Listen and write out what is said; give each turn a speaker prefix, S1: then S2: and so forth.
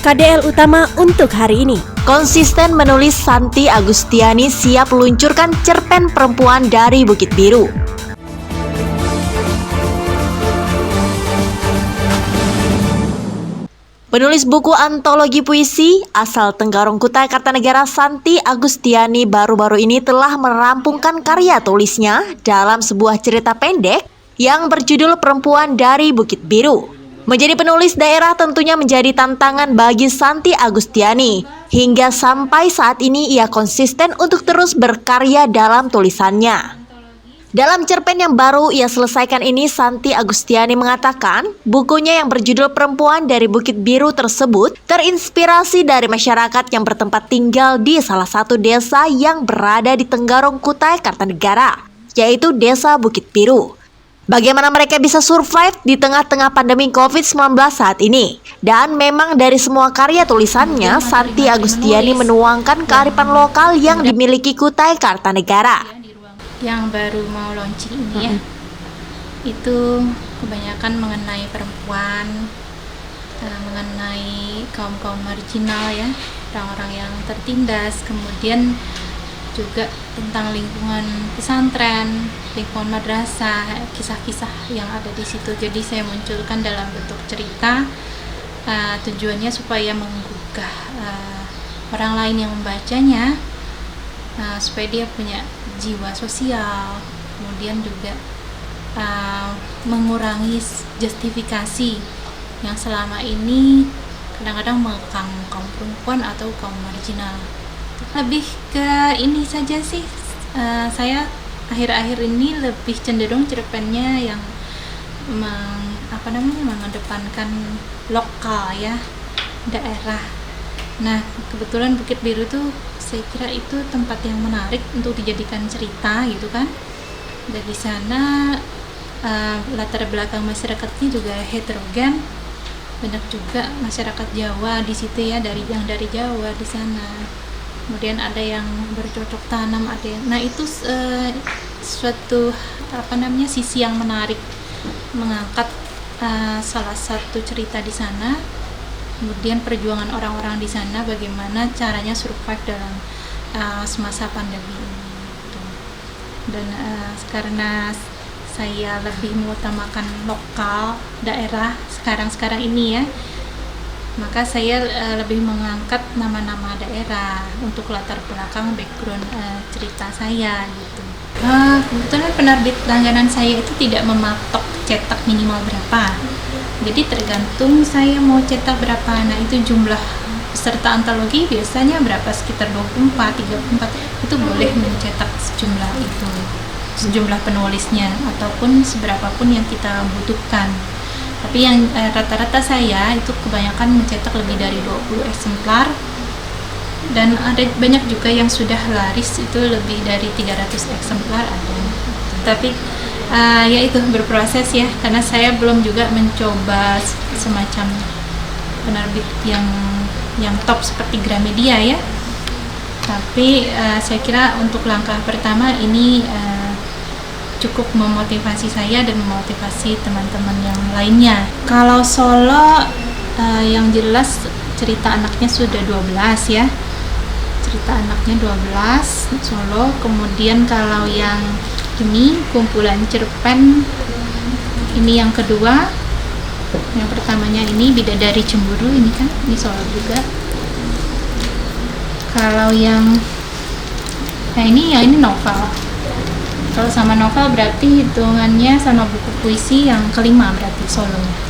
S1: KDL utama untuk hari ini.
S2: Konsisten menulis, Santi Agustiani siap meluncurkan cerpen perempuan dari Bukit Biru. Penulis buku antologi puisi asal Tenggarong Kutai Kartanegara, Santi Agustiani, baru-baru ini telah merampungkan karya tulisnya dalam sebuah cerita pendek yang berjudul Perempuan dari Bukit Biru. Menjadi penulis daerah tentunya menjadi tantangan bagi Santi Agustiani. Hingga sampai saat ini ia konsisten untuk terus berkarya dalam tulisannya. Dalam cerpen yang baru ia selesaikan ini, Santi Agustiani mengatakan bukunya yang berjudul Perempuan dari Bukit Biru tersebut terinspirasi dari masyarakat yang bertempat tinggal di salah satu desa yang berada di Tenggarong Kutai Kartanegara, yaitu Desa Bukit Biru. Bagaimana mereka bisa survive di tengah-tengah pandemi COVID-19 saat ini. Dan memang dari semua karya tulisannya, Santi Agustiani menuangkan kearifan lokal yang dimiliki Kutai Kartanegara.
S3: Yang baru mau launching ini ya, itu kebanyakan mengenai perempuan, mengenai kaum-kaum marginal ya, orang-orang yang tertindas, kemudian juga tentang lingkungan pesantren, lingkungan madrasah, kisah-kisah yang ada di situ. Jadi saya munculkan dalam bentuk cerita, tujuannya supaya menggugah orang lain yang membacanya, supaya dia punya jiwa sosial, kemudian juga mengurangi justifikasi yang selama ini kadang-kadang mengekang kaum perempuan atau kaum marginal. Lebih ke ini saja sih, saya akhir-akhir ini lebih cenderung cerpennya yang mengedepankan lokal ya, daerah. Nah, kebetulan Bukit Biru tuh saya kira itu tempat yang menarik untuk dijadikan cerita gitu kan. Dan di sana latar belakang masyarakatnya juga heterogen. Banyak juga masyarakat Jawa di situ ya, dari Jawa di sana. Kemudian ada yang bercocok tanam, ada yang, nah itu suatu sisi yang menarik, mengangkat salah satu cerita di sana. Kemudian perjuangan orang-orang di sana, bagaimana caranya survive dalam semasa pandemi ini. Dan karena saya lebih mengutamakan lokal daerah sekarang ini ya, maka saya lebih mengangkat nama-nama daerah untuk latar belakang background cerita saya gitu. Kebetulan penerbit langganan saya itu tidak mematok cetak minimal berapa. Jadi tergantung saya mau cetak berapa. Nah itu jumlah peserta antologi biasanya berapa, sekitar 24, 34, itu boleh mencetak sejumlah itu, sejumlah penulisnya ataupun seberapapun yang kita butuhkan. Tapi yang rata-rata saya itu kebanyakan mencetak lebih dari 20 eksemplar. Dan ada banyak juga yang sudah laris itu lebih dari 300 eksemplar ada. Tapi ya itu berproses ya, karena saya belum juga mencoba semacam penerbit yang top seperti Gramedia ya. Tapi saya kira untuk langkah pertama ini cukup memotivasi saya dan memotivasi teman-teman yang lainnya. Kalau solo yang jelas cerita anaknya sudah 12 ya. Cerita anaknya 12 solo. Kemudian kalau yang ini kumpulan cerpen ini yang kedua. Yang pertamanya ini Bidadari Cemburu, ini kan ini solo juga. Kalau yang ini novel. Kalau sama novel berarti hitungannya sama buku puisi yang kelima berarti solonya.